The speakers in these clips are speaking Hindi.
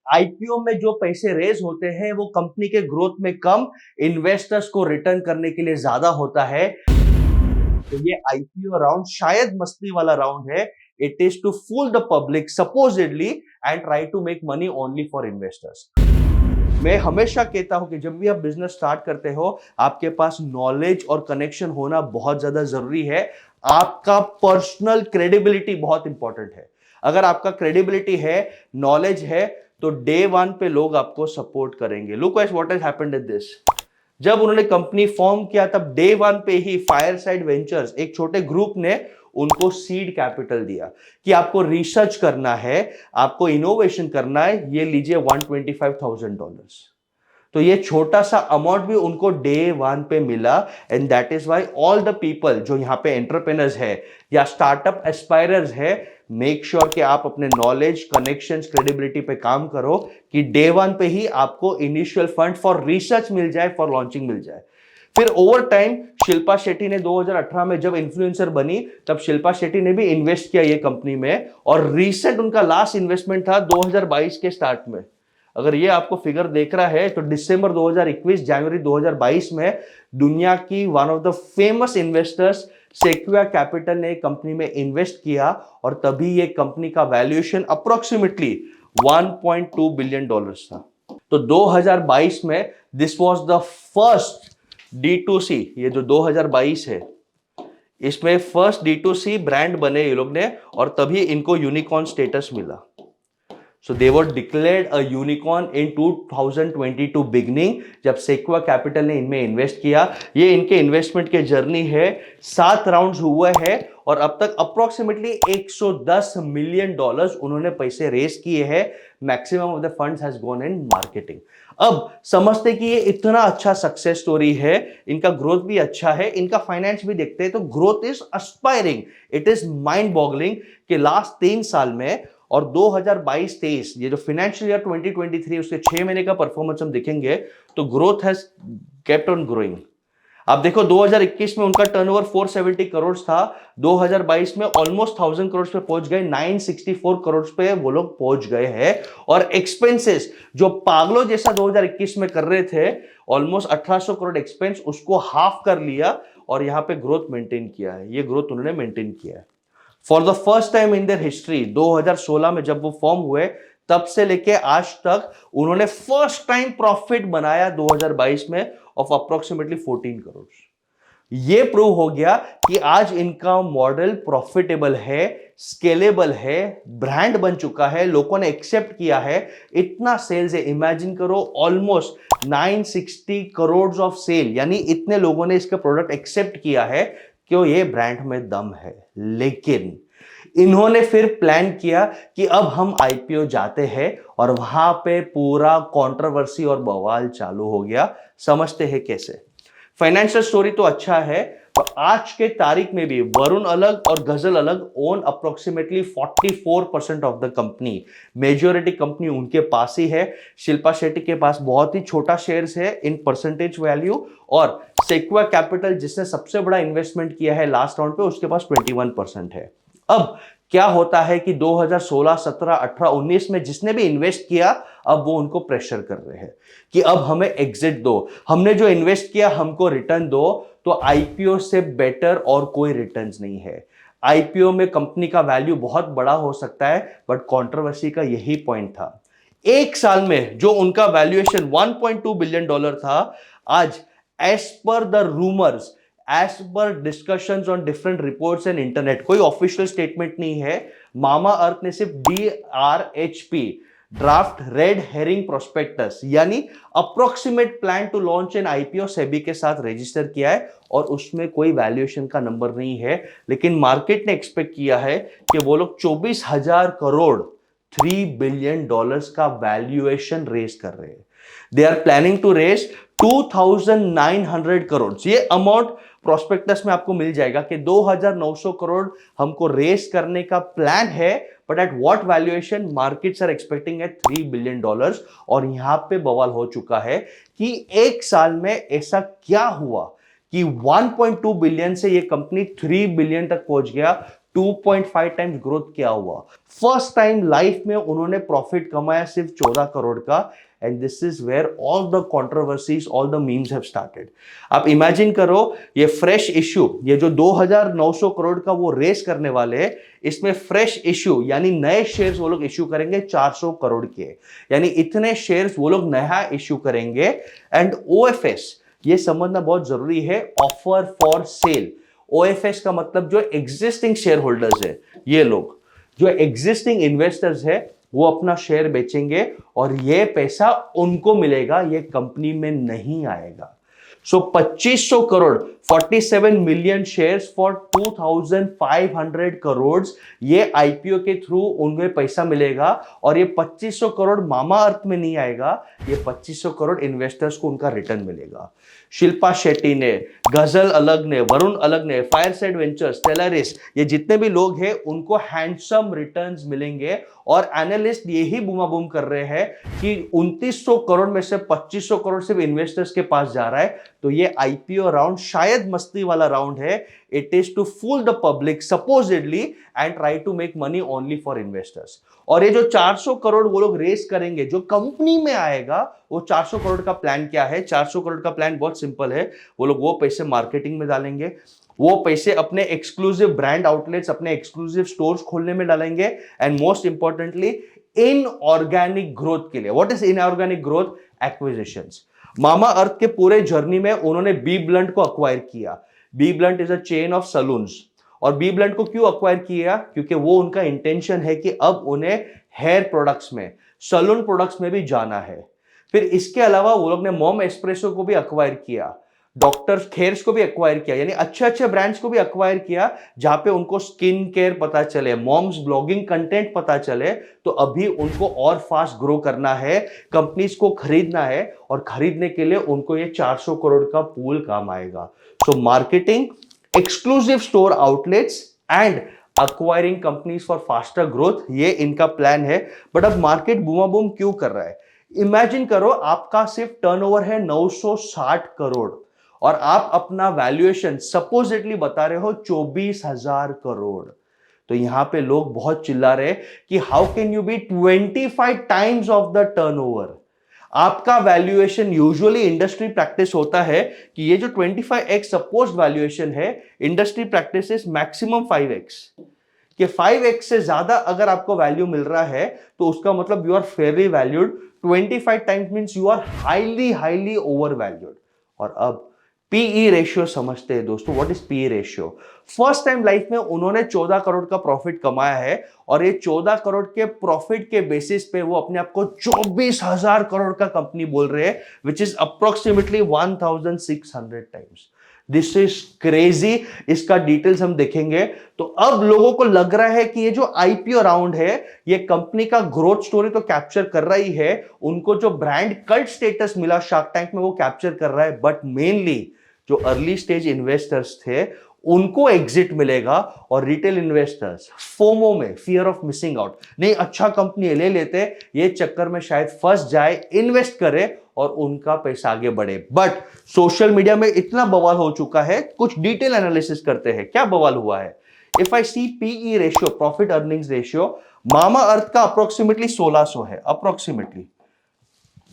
आईपीओ में जो पैसे रेज होते हैं वो कंपनी के ग्रोथ में कम, इन्वेस्टर्स को रिटर्न करने के लिए ज्यादा होता है। तो ये आईपीओ राउंड शायद मस्ती वाला राउंड है। It is to fool the public supposedly and try to make money only for investors. मैं हमेशा कहता हूं कि जब भी आप बिजनेस स्टार्ट करते हो आपके पास नॉलेज और कनेक्शन होना बहुत ज्यादा जरूरी है। आपका पर्सनल क्रेडिबिलिटी बहुत इंपॉर्टेंट है। अगर आपका क्रेडिबिलिटी है, नॉलेज है, तो डे वन पे लोग आपको सपोर्ट करेंगे। Look guys what has happened in this. जब उन्होंने कंपनी फॉर्म किया तब डे वन पे ही फायरसाइड वेंचर्स एक छोटे ग्रुप ने उनको सीड कैपिटल दिया कि आपको रिसर्च करना है, आपको इनोवेशन करना है, ये लीजिए $125,000। तो ये छोटा सा अमाउंट भी उनको डे वन पे मिला। And that is why all the people जो यहां पे एंटरप्रेन्योर्स है या स्टार्टअप एस्पायरर्स है, मेक श्योर कि आप अपने नॉलेज, कनेक्शंस, क्रेडिबिलिटी पे काम करो कि डे वन पे ही आपको इनिशियल फंड फॉर रिसर्च मिल जाए, फॉर लॉन्चिंग मिल जाए। फिर ओवर टाइम शिल्पा शेट्टी ने 2018 में जब इन्फ्लुएंसर बनी तब शिल्पा शेट्टी ने भी इन्वेस्ट किया ये कंपनी में, और रिसेंट उनका लास्ट इन्वेस्टमेंट था 2022 के स्टार्ट में। अगर ये आपको फिगर देख रहा है तो दिसंबर 2021 जनवरी 2022 में दुनिया की one of the famous investors Sequoia capital ने कंपनी में इन्वेस्ट किया, और तभी ये कंपनी का वैल्यूएशन अप्रोक्सीमेटली $1.2 बिलियन था। तो 2022 में this was the first D2C, ये जो 2022 है इसमें फर्स्ट D2C ब्रांड बने ये लोग ने, और तभी इनको यूनिकॉर्न स्टेटस मिला। So they were declared a unicorn in 2022 beginning जब सेक्वा कैपिटल ने इनमें इन्वेस्ट किया। ये इनके इन्वेस्टमेंट के जर्नी है, 7 राउंड्स हुए हैं और अब तक अप्रोक्सीमेटली $110 मिलियन उन्होंने पैसे रेस किए हैं। Maximum of the funds has gone in marketing. अब समझते कि ये इतना अच्छा सक्सेस स्टोरी है, इनका ग्रोथ भी अच्छा है, इनका फाइनेंस भी देखते हैं तो growth is aspiring, it is mind boggling कि लास्ट 3 साल में और 2022-23 ये जो फाइनेंशियल ईयर 2023 उसके 6 महीने का परफॉर्मेंस हम देखेंगे तो growth has kept on growing. आप देखो 2021 में उनका टर्नओवर 470 करोड़ था, 2022 में ऑलमोस्ट 1000 करोड़ पे पहुंच गए, 964 करोड़ पे वो लोग पहुंच गए हैं। और एक्सपेंसेस जो पागलों जैसा 2021 में कर रहे थे, ऑलमोस्ट 1800 करोड़ एक्सपेंस, उसको हाफ कर लिया और यहां पे ग्रोथ मेंटेन किया है। ये ग्रोथ उन्होंने मेंटेन किया है for the first time in their history. 2016 में जब वो फॉर्म हुए तब से लेके आज तक उन्होंने फर्स्ट टाइम प्रॉफिट बनाया 2022 में ऑफ अप्रोक्सीमेटली 14 करोड़। ये प्रूव हो गया कि आज इनका मॉडल प्रॉफिटेबल है, स्केलेबल है, ब्रांड बन चुका है, लोगों ने एक्सेप्ट किया है। इतना सेल्स है, इमेजिन करो, ऑलमोस्ट 960 करोड़ ऑफ सेल, यानी इतने लोगों ने इसका प्रोडक्ट एक्सेप्ट किया है क्यों, ये ब्रांड में दम है। लेकिन इन्होंने फिर प्लान किया कि अब हम आईपीओ जाते हैं, और वहां पे पूरा कंट्रोवर्सी और बवाल चालू हो गया। समझते हैं कैसे। फाइनेंशियल स्टोरी तो अच्छा है, तो आज के तारीख में भी वरुण अलग और गजल अलग own approximately 44% of the company. Majority company उनके पास ही है। शिल्पा शेट्टी के पास बहुत ही छोटा शेयर्स है इन परसेंटेज वैल्यू, और सेक्वा कैपिटल जिसने सबसे बड़ा इन्वेस्टमेंट किया है लास्ट राउंड पे, उसके पास 21% है। अब क्या होता है कि 2016, 17, 18, 19 में जिसने भी इन्वेस्ट किया अब वो उनको प्रेशर कर रहे हैं कि अब हमें एग्जिट दो, हमने जो इन्वेस्ट किया हमको रिटर्न दो। तो आईपीओ से बेटर और कोई रिटर्न्स नहीं है। आईपीओ में कंपनी का वैल्यू बहुत बड़ा हो सकता है, बट कंट्रोवर्सी का यही पॉइंट था। एक साल में जो उनका वैल्यूएशन $1.2 बिलियन था, आज as per the rumours, as per discussions on different reports and internet, कोई ऑफिशियल स्टेटमेंट नहीं है, मामा अर्थ ने सिर्फ DRHP, draft red herring prospectus, यानी approximate plan to launch an IPO SEBI के साथ रजिस्टर किया है, और उसमें कोई वैल्यूएशन का नंबर नहीं है। लेकिन मार्केट ने एक्सपेक्ट किया है कि वो लोग 24,000 करोड़ $3 बिलियन का वैल्यूएशन रेज कर रहे हैं। They are planning to raise 2,900 crore. ये अमाउंट प्रोस्पेक्टस में आपको मिल जाएगा कि 2,900 करोड़ हमको रेस करने का प्लान है, but at what valuation, markets are expecting at $3 billion. और यहां पे बवाल हो चुका है कि एक साल में ऐसा क्या हुआ कि 1.2 बिलियन से ये कंपनी 3 बिलियन तक पहुंच गया। 2.5 टाइम्स ग्रोथ क्या हुआ। फर्स्ट टाइम लाइफ में उन्होंने प्रॉफिट कमाया सिर्फ 14 करोड़ का। And this is where all the controversies, all the memes have started. आप इमेजिन करो, ये फ्रेश इश्यू, ये जो 2900 करोड़ का वो रेस करने वाले हैं, इसमें फ्रेश इश्यू यानी नए शेयर्स वो लोग इश्यू करेंगे 400 करोड़ के, यानी इतने शेयर्स वो लोग नया इश्यू करेंगे। एंड ओएफएस, ये समझना बहुत जरूरी है, ऑफर फॉर सेल। ओएफएस का मतलब जो एग्जिस्टिंग शेयर होल्डर्स है, ये लोग जो एग्जिस्टिंग इन्वेस्टर्स है वो अपना शेयर बेचेंगे और ये पैसा उनको मिलेगा, ये कंपनी में नहीं आएगा। सो 2500 crore, 47 million shares for 2500 crore, ये आईपीओ के थ्रू उन्हें पैसा मिलेगा। और ये 2500 करोड़ मामा अर्थ में नहीं आएगा, ये 2500 करोड़ इन्वेस्टर्स को उनका रिटर्न मिलेगा। शिल्पा शेट्टी ने, गजल अलग ने, वरुण अलग ने, फायरसाइड वेंचर्स, टेलरिस, ये जितने भी लोग हैं उनको हैंडसम रिटर्न्स मिलेंगे। और एनालिस्ट यही बूमाबूम कर रहे हैं कि 2900 करोड़ में से 2500 करोड़ सिर्फ इन्वेस्टर्स के पास जा रहा है। तो ये आईपीओ राउंड शायद मस्ती वाला राउंड है। It is to fool the public supposedly and try to make money only for investors. और ये जो 400 करोड़ वो लोग रेस करेंगे, जो कंपनी में आएगा, वो 400 करोड़ का प्लान क्या है? 400 करोड़ का प्लान बहुत सिंपल है। वो लोग वो पैसे मार्केटिंग में डालेंगे, वो पैसे अपने एक्सक्लूसिव ब्रांड आउटलेट्स, अपने एक्सक्लूसिव स्टोर्स खोलने में डालेंगे। And most importantly inorganic growth के लिए। What is inorganic growth? Acquisitions. Mamaearth के पूरे जर्नी में उन्होंने बी ब्लंट को अक्वायर किया। B Blunt is a chain of salons. और बी ब्लंट को क्यों अक्वायर किया? क्योंकि वो उनका इंटेंशन है कि अब उन्हें हेयर प्रोडक्ट्स में, सलून प्रोडक्ट्स में भी जाना है। फिर इसके अलावा वो लोग ने मॉम एस्प्रेसो को भी अक्वायर किया, डॉक्टर खेर्स को भी अक्वायर किया, यानी अच्छे अच्छे ब्रांड्स को भी अक्वायर किया जहां पे उनको स्किन केयर पता चले, मॉम्स ब्लॉगिंग कंटेंट पता चले। तो अभी उनको और फास्ट ग्रो करना है, कंपनीज को खरीदना है, और खरीदने के लिए उनको ये 400 करोड़ का पूल काम आएगा। So marketing, exclusive store outlets and acquiring companies for faster growth, ये इनका प्लान है। बट अब मार्केट बूमा बूम क्यों कर रहा है? इमेजिन करो, आपका सिर्फ टर्नओवर है 960 करोड़ और आप अपना वैल्यूएशन सपोजिटली बता रहे हो 24,000 करोड़। तो यहां पे लोग बहुत चिल्ला रहे कि how can you be 25 times of the turnover. आपका वैल्यूएशन, यूजुअली इंडस्ट्री प्रैक्टिस होता है कि ये जो 25x सपोज वैल्यूएशन है, industry practice is maximum 5x, कि 5x से ज्यादा अगर आपको वैल्यू मिल रहा है तो उसका मतलब you are fairly valued. 25 times means you are highly overvalued. और अब पीई रेशियो समझते हैं दोस्तों। What is P E ratio? First time life में उन्होंने 14 करोड़ का प्रॉफिट कमाया है और ये 14 करोड़ के प्रॉफिट के बेसिस पे वो अपने आप को 24,000 करोड़ का कंपनी बोल रहे हैं, which is approximately 1600 times. This is crazy. इसका डिटेल्स हम देखेंगे। तो अब लोगों को लग रहा है कि ये जो आईपीओ राउंड है, ये कंपनी का ग्रोथ स्टोरी तो कैप्चर कर रही है, उनको जो ब्रांड कल्ट स्टेटस मिला शार्क टैंक में वो कैप्चर कर रहा है, बट मेनली जो अर्ली स्टेज इन्वेस्टर्स थे उनको एग्जिट मिलेगा। और रिटेल इन्वेस्टर्स फोमो में, फियर ऑफ मिसिंग आउट, नहीं अच्छा कंपनी ले लेते, ये चक्कर में शायद फंस जाए, इन्वेस्ट करे और उनका पैसा आगे बढ़े। बट सोशल मीडिया में इतना बवाल हो चुका है, कुछ डिटेल एनालिसिस करते हैं क्या बवाल हुआ है। If I see PE ratio, profit earnings ratio, Mamaearth का अप्रोक्सीमेटली 1600 है अप्रोक्सीमेटली,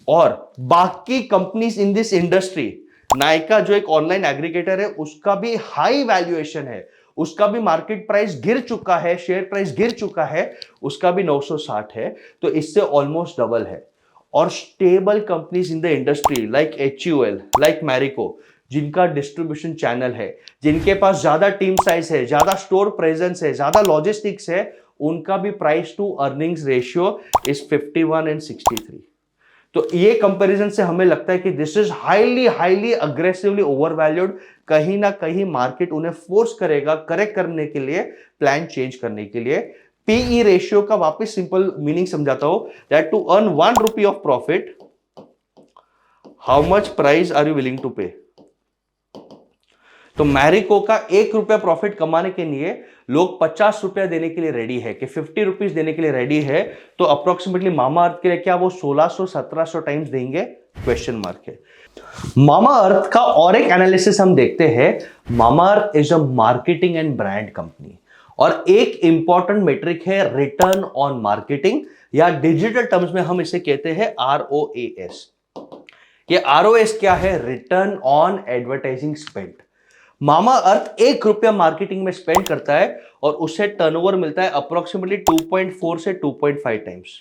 और बाकी companies in this industry, Nykaa जो एक ऑनलाइन एग्रीगेटर है उसका भी हाई वैल्यूएशन है, उसका भी मार्केट प्राइस गिर चुका है, शेयर प्राइस गिर चुका है, उसका भी 960 है। तो इससे ऑलमोस्ट डबल है। और stable companies in the industry like HUL, like Marico, जिनका डिस्ट्रीब्यूशन चैनल है, जिनके पास ज्यादा टीम साइज है, ज्यादा स्टोर प्रेजेंस है, ज्यादा लॉजिस्टिक्स है, उनका भी price to earnings ratio is 51 and 63। तो ये कंपैरिजन से हमें लगता है कि this is highly aggressively overvalued. कहीं ना कहीं मार्केट उन्हें फोर्स करेगा करेक्ट करने के लिए, प्लान चेंज करने के लिए। पीई रेशियो का वापस सिंपल मीनिंग समझाता हूं, that to earn 1 rupee of profit, how much price are you willing to pay. तो मैरिको का 1 रुपया प्रॉफिट कमाने के लिए लोग 50 रुपया देने के लिए रेडी है, कि 50 रुपीज देने के लिए रेडी है। तो अप्रोक्सीमेटली मामा अर्थ के लिए क्या वो 1600-1700 टाइम्स देंगे? क्वेश्चन मार्क है। मामा अर्थ का और एक एनालिसिस हम देखते हैं। Mamaearth is a marketing and brand company, और एक इंपॉर्टेंट मेट्रिक है रिटर्न ऑन मार्केटिंग, या डिजिटल टर्म्स में हम इसे कहते हैं ROAS। ये ROAS क्या है? Return on advertising spend. Mama earth ₹1 marketing में स्पेंड करता है और उससे टर्नओवर मिलता है अप्रोक्सीमेटली 2.4 से 2.5 टाइम्स।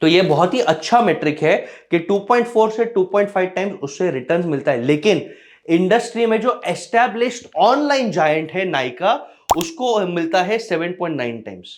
तो ये बहुत ही अच्छा मेट्रिक है कि 2.4 से 2.5 टाइम्स उससे रिटर्न्स मिलता है। लेकिन इंडस्ट्री में जो एस्टैब्लिश्ड ऑनलाइन जायंट है नाइका, उसको मिलता है 7.9 times.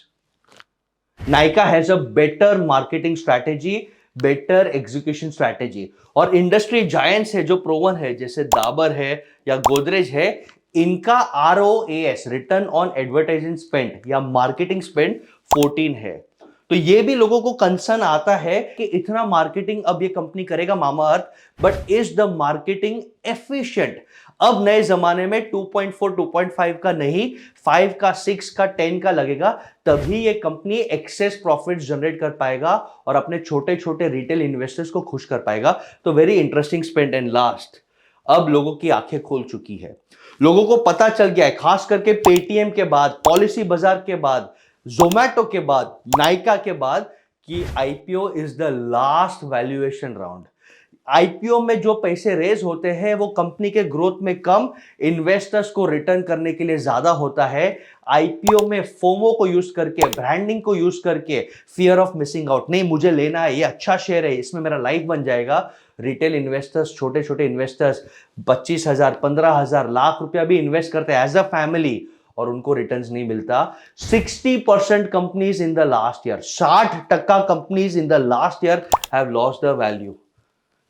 Nykaa has a better marketing strategy, better execution strategy. और इंडस्ट्री जायंट्स है जो प्रोवन है, जैसे डाबर है या गोदरेज है, इनका ROAS return on advertising spend या मार्केटिंग स्पेंड 14 है। तो ये भी लोगों को कंसर्न आता है कि इतना मार्केटिंग अब ये कंपनी करेगा Mamaearth, but is the marketing efficient? अब नए जमाने में 2.4 2.5 का नहीं, 5 का, 6 का, 10 का लगेगा, तभी ये कंपनी एक्सेस प्रॉफिट जनरेट कर पाएगा और अपने छोटे छोटे रिटेल इन्वेस्टर्स को खुश कर पाएगा। तो very interesting spend. And last, अब लोगों की आंखें खोल चुकी है, लोगों को पता चल गया है, खास करके पेटीएम के बाद, पॉलिसी बाजार के बाद, जोमैटो के बाद, नाइका के बाद, कि IPO is the last valuation round. IPO में जो पैसे रेज होते हैं वो कंपनी के ग्रोथ में कम, इन्वेस्टर्स को रिटर्न करने के लिए ज्यादा होता है। आईपीओ में फोमो को यूज करके, ब्रांडिंग को यूज करके, फियर ऑफ मिसिंग आउट, नहीं मुझे लेना है, ये अच्छा शेयर है, इसमें मेरा लाइफ बन जाएगा, रिटेल इन्वेस्टर्स, छोटे छोटे इन्वेस्टर्स 25,000, 15,000, लाख रुपया भी इन्वेस्ट करते हैं एज अ फैमिली और उनको रिटर्न्स नहीं मिलता। 60% companies in the last year, 60% companies in the last year have lost the value.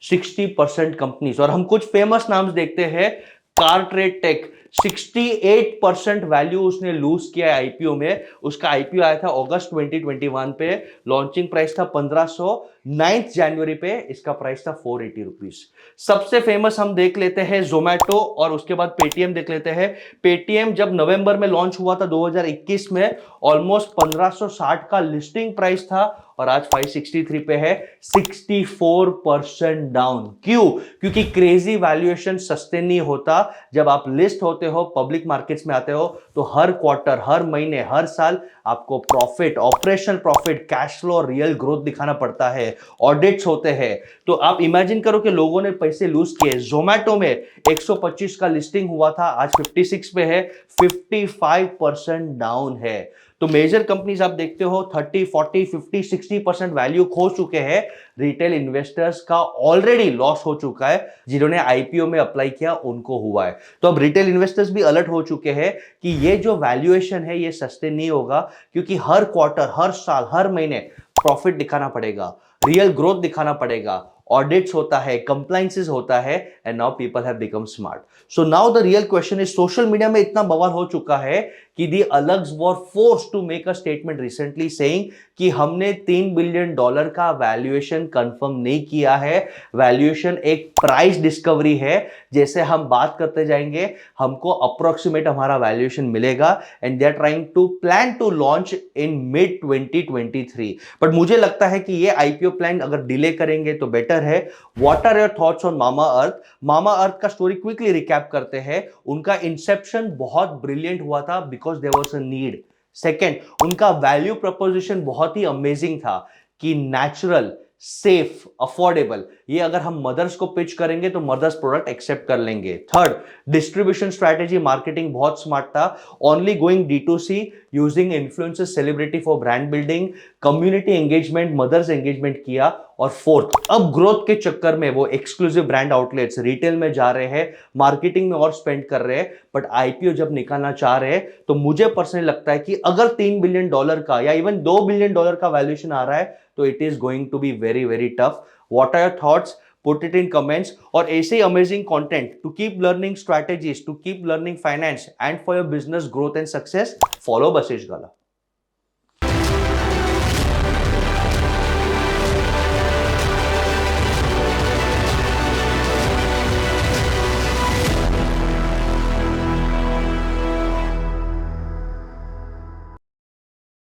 60% companies. और हम कुछ फेमस नाम देखते हैं, कार्ट्रेट टेक 68% वैल्यू उसने लूज किया है आईपीओ में। उसका आईपीओ आया था अगस्त 2021 पे, लॉन्चिंग प्राइस था 1500, 9 जनवरी पे इसका प्राइस था 480 रुपीज। सबसे फेमस हम देख लेते हैं जोमैटो और उसके बाद पेटीएम देख लेते हैं। पेटीएम जब नवंबर में लॉन्च हुआ था 2021 में, ऑलमोस्ट 1560 का लिस्टिंग प्राइस था और आज 563 पे है, 64% डाउन। क्यों? क्योंकि क्रेजी वैल्यूएशन सस्टेन नहीं होता। जब आप लिस्ट होते हो, पब्लिक मार्केट्स में आते हो, तो हर क्वार्टर, हर महीने, हर साल आपको profit, operational profit, cash flow और रियल ग्रोथ दिखाना पड़ता है, ऑडिट्स होते हैं। तो आप इमेजिन करो कि लोगों ने पैसे लूज किए। जोमैटो में 125 का लिस्टिंग हुआ था, आज 56 पे है, 55% डाउन है। तो मेजर कंपनीज आप देखते हो 30, 40, 50, 60% वैल्यू खो चुके हैं। रिटेल इन्वेस्टर्स का ऑलरेडी लॉस हो चुका है, जिन्होंने आईपीओ में अप्लाई किया उनको हुआ है। तो अब रिटेल इन्वेस्टर्स भी अलर्ट हो चुके हैं कि ये जो वैल्यूएशन है ये सस्टेन नहीं होगा, क्योंकि हर क्वार्टर, हर साल, हर महीने प्रॉफिट दिखाना पड़ेगा, रियल ग्रोथ दिखाना पड़ेगा, ऑडिट्स होता है, कंप्लायंसेस होता है, and now people have become smart. So now the real question is, social media में इतना बवाल हो चुका है कि the Alaghs were forced to make a statement recently saying कि हमने $3 बिलियन का वैल्यूएशन कंफर्म नहीं किया है। वैल्यूएशन एक प्राइस डिस्कवरी है, जैसे हम बात करते जाएंगे हमको अप्रोक्सीमेट हमारा वैल्यूएशन मिलेगा, and they are trying to plan to launch in mid 2023। But मुझे लगता है कि ये आईपीओ प्लान अगर डिले करेंगे तो बेटर है। What are your thoughts on Mamaearth? Mamaearth का स्टोरी क्विकली रिकैप करते हैं। उनका इंसेप्शन बहुत ब्रिलियंट हुआ था because there was a need. Second, उनका वैल्यू प्रपोजिशन बहुत ही अमेजिंग था कि नेचुरल, सेफ, अफोर्डेबल। ये अगर हम मदर्स को पिच करेंगे तो मदर्स प्रोडक्ट एक्सेप्ट कर लेंगे। थर्ड, डिस्ट्रीब्यूशन स्ट्रैटेजी, मार्केटिंग बहुत स्मार्ट था। Only going D2C, using influencer, celebrity for brand building, community engagement, mothers engagement किया। और फोर्थ, अब ग्रोथ के चक्कर में वो एक्सक्लूसिव ब्रांड आउटलेट्स, रिटेल में जा रहे हैं, मार्केटिंग में और स्पेंड कर रहे हैं। बट आईपीओ जब निकालना चाह रहे हैं तो मुझे पर्सनली लगता है कि अगर $3 बिलियन का या इवन $2 बिलियन का वैल्यूएशन आ रहा है तो it is going to be very very tough. What are your thoughts? Put it in comments. और ऐसे ही amazing content to keep learning strategies, to keep learning finance and for your business growth and success, follow Bashish gala.